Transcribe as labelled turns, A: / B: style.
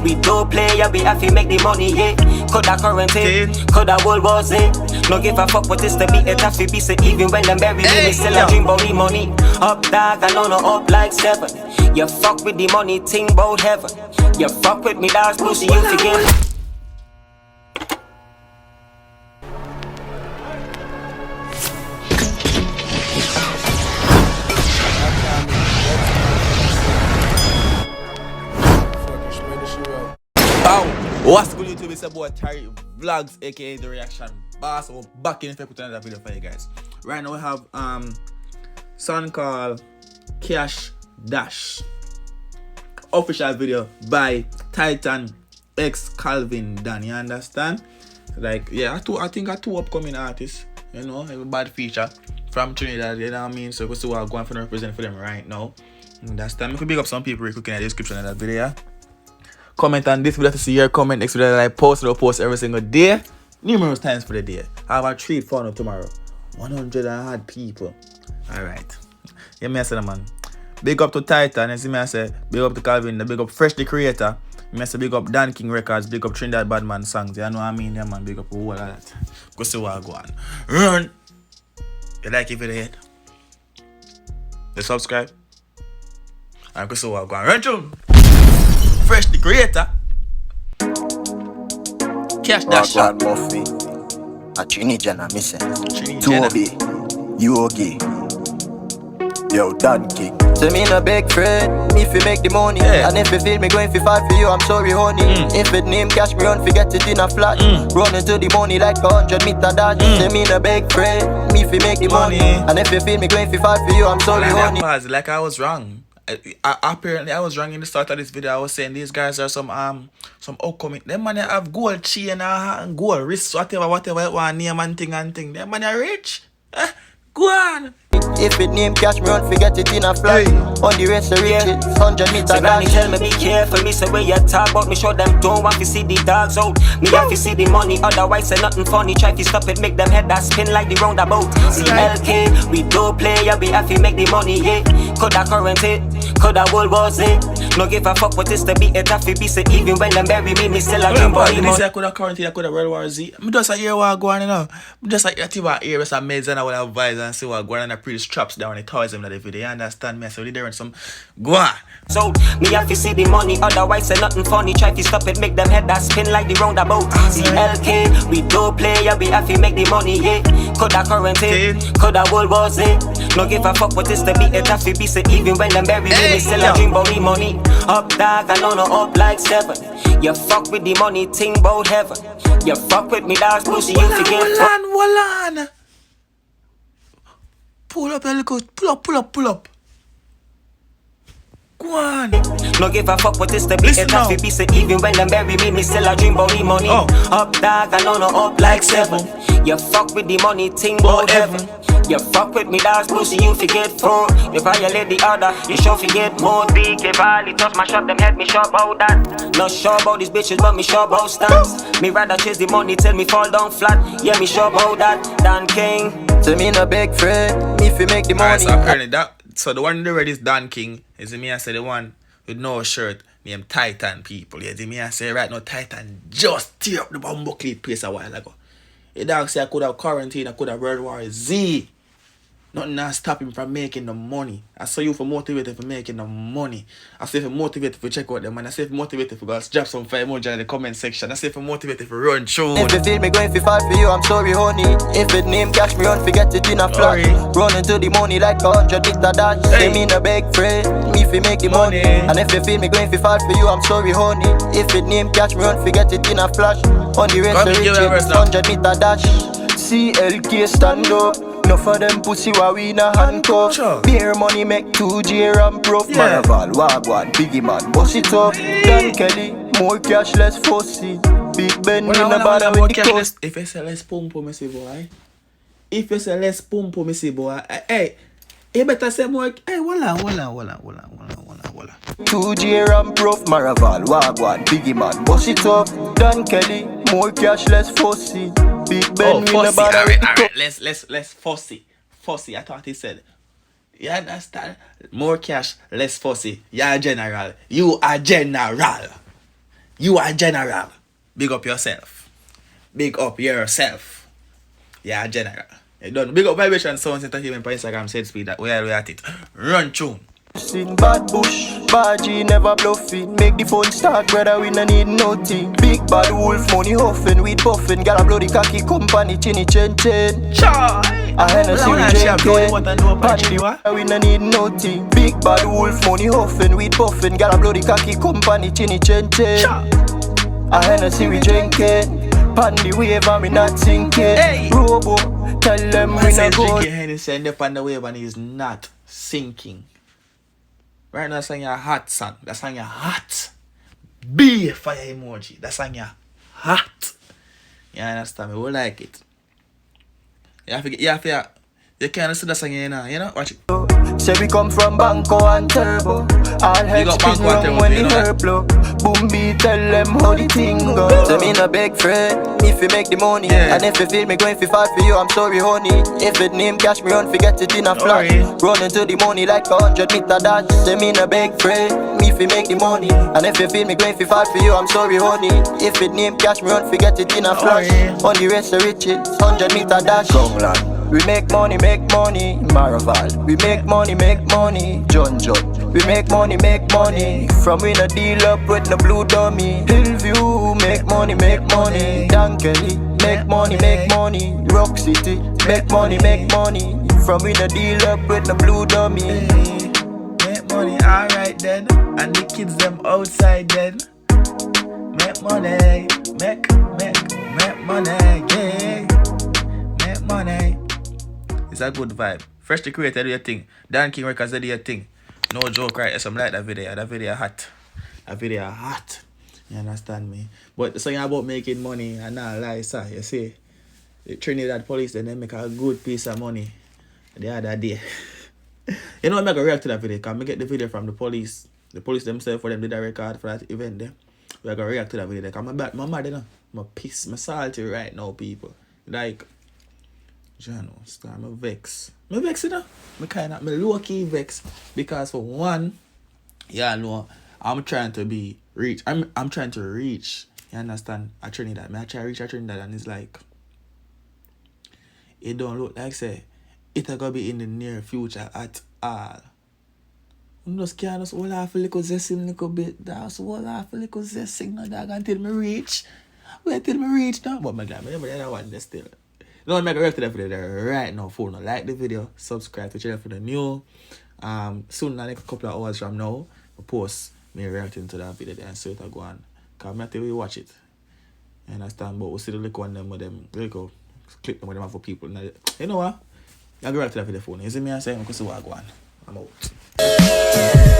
A: we don't play, yeah, we have to make the money, yeah. Coulda currency, coulda world was it. No give a fuck what is to be, it have to be so even when them bury me still a dream about me money. Up dog, I know no up like 7. You fuck with the money, think about heaven. You fuck with me, that's pussy, you forget.
B: What's good YouTube? It's your boy Tyrekevlogs, aka the reaction boss. I'm back in effect with another video for you guys. Right now we have song called Cash Dash. Official video by Tytan x Clevin. You understand? Like yeah, I think I two upcoming artists, you know, have a bad feature from Trinidad, you know what I mean? So we see what I'm going to represent for them right now. You understand? If we big up some people, we're cooking in the description of that video. Comment on this video to see your comment. Next video that I post, I'll post every single day, numerous times for the day. I have a treat for you tomorrow. 100 and odd people. Alright. Yeah, me I say man. Big up to Tytan, you see me I say, big up to Clevin, big up Fresh the Creator. Me I say big up Dan King Records, big up Trinidad Badman Songs. You know what I mean? Yeah man, big up all of that. Go see what I go on. Run! You like it video yet? You subscribe? And go see what I go on. Run through! Fresh the Creator. Cash Dash.
C: Muffy. A Trinidad, I'm missing. 2OB. UOG. Yo, Dan King. So me no big friend, me fi make the money. And if you feel me going fi fight for you, I'm sorry honey. If it name cash me run, forget it in a flat. Running to the money like 100-meter dash. Say me no big friend, me fi make the money. And if you feel me going fi fight for you, I'm sorry honey.
B: Like I was wrong. Apparently I was wrong in the start of this video. I was saying these guys are some upcoming. Them man have gold chain and gold wrist, whatever you want name and thing. Them man are rich. Go on.
C: If it name cash me run, forget it in a flash. On the rest of riches, 100-meter dash.
A: Tell me be careful, me say where you talk about me, show them don't want to see the dogs out. Me have to see the money, otherwise say nothing funny. Try to stop it, make them head that spin like the roundabout. CLK, we don't play, yeah, we have to make the money, yeah. Coulda currency, coulda world was it. No give a fuck what is to be, it have to be so even when them bury me still a dream about
B: money. I coulda currency, I coulda World War Z. Me just a hear what go on, you know. Me just a hear some meds and I will advise and see what go on and I pretty straps down the toys them that if they understand me. So they some go on.
A: So me have to see the money, otherwise say nothing funny. Try to stop it, make them head that spin like the roundabout. CLK, we don't play, yeah, we have to make the money, yeah. Coulda currency, coulda world was it. No give a fuck what is to be, it have to be so even when them bury me still a dream about me money. Up dog, I know no up like 7. You fuck with the money, think about heaven. You fuck with me, that's pussy, you forget.
B: Hold on. Pull up, pull up. Go on.
A: No give a fuck what is the be. It have to be so even when them bury me still a dream about me money. Up dog, I know no up like 7. You fuck with the money, think about heaven. You fuck with me, that's pussy, you forget 4. You violate the order, you sure forget more. Big if I touch my shop, them head me sure about that. Not sure about these bitches, but me sure about stunts. Me rather chase the money till me fall down flat. Yeah, me sure about that. Dan King.
C: So me no big friend, me fi make the money.
B: So apparently so the one in the red is Dan King. Is me I say the one with no shirt named Tytan people. Yeah, me I say right now Tytan just tear up the bumbo clip place a while ago. The dog say I could have quarantine, I could have World War Z. Nothing not stop him from making the money. I saw you for motivated for making the money. I say for motivated for check out them and I say for motivated for guys drop some 5 emoji in the comment section. I say for motivated for run through.
C: If you feel me going fi fight for you, I'm sorry honey. If it name cash me run, forget it in a flash. Running to the money like 100-meter dash. Say me no big friend, me fi make the money. And if you feel me going fi fight for you, I'm sorry honey. If it name cash me run, forget it in a flash. On the rest of riches, 100-meter dash. CLK stand up. No for them pussy while we na handcuff. Beer money make 2G ramp rough. Maraval, Wagwan, Biggie man, boss it up. Dan Kelly, more cash, less fussy. Big Ben in the bottom with the coast.
B: If you say less pump, me say boy. If you say less pump, me say boy. Hey, you better say more. Hey, wala.
C: 2G ramp rough. Maraval, Wagwan, Biggie man, boss it up. Dan Kelly, more cash, less fussy. Big Ben in the bottom.
B: Alright. Let's fussy. Fussy, I thought he said. You understand? More cash, less fussy. You're a general. You are general. You are general. Big up yourself. Big up yourself. You are general. You done. Big up Vibration Sounds Entertainment on Instagram, said speed that we are at it. Run tune.
C: Sing bad bush, bad G never bluffing. Make the phone start, brother, we no need nothing. Big bad wolf, money huffing, weed puffing. Got a bloody cocky company, chinny chen chen. I Hennessy we drinking. Panty, we no need nothing. Big bad wolf, money huffing, weed puffing. Got a bloody cocky company, chinny chen chen. I Hennessy we drinking. Pandy wave and we not sinking. Hey. Robo, tell them we not go.
B: Drinking Hennessy and up on the wave and he's not sinking. Right now, that's on your hot, son. That's on your hot. Be a fire emoji. That's on your hot. You understand me? We like it. You can't see that song, you know? Watch it.
C: Say we come from Banco and Turbo. All heads spin round when the herb blow. Boom beat, tell them how the thing go. Say me no big friend, if you make the money. And if you feel me going fi fall for you, I'm sorry honey. If it name cash me run, forget it in a flash. Running to the money like 100-meter dash. Say me no big friend, me fi make the money. And if you feel me going fi fall for you, I'm sorry honey. If it name cash me run, forget it in a flash. On the rest of riches, 100-meter dash. We make money, Maraval. We make money, John. We make money. From we no deal up with no blue dummy. Hillview, make money. Dan Kelly, make money. Rock City, make money. From we no deal up with no blue dummy.
B: Make money, alright then. And the kids them outside then. Make money, make money, yeah. Make money. It's a good vibe. Fresh the Creator do your thing. Dan King Records do your thing. No joke, right? Some like that video. That video hot. You understand me? But the song about making money and not lie, sir. You see, the Trinidad police then they make a good piece of money the other day. You know, I'm going to react to that video because I get the video from the police. The police themselves for them did a record for that event there. We're going to react to that video because I'm mad, you know. I'm pissed. I'm salty right now, people. Like, Jano, I'm vex. I'm vex, you know. I'm low-key vex because for one, yeah, no, I'm trying to be reach. I'm trying to reach. You understand? I Trinidad. I try to reach Trinidad and it's like, it don't look like say it gonna be in the near future at all. You just can't just hold off a little zesting little bit. That's hold off a little zesting no dog until me reach. Wait till me reach now. But my God, I don't want this still. No, I'm going to react to that video right now. For now, like the video, subscribe to the channel for the new. Soon, in the next couple of hours from now, I'll post me reacting to that video there and see it go on. Because I'm not going to watch it. You understand? But we'll see the little one them with them. There you go. Click them with them for people. You know what? I'm going to react to that video for now. You see me? I'm saying, I'm going to see what I go on. I'm out.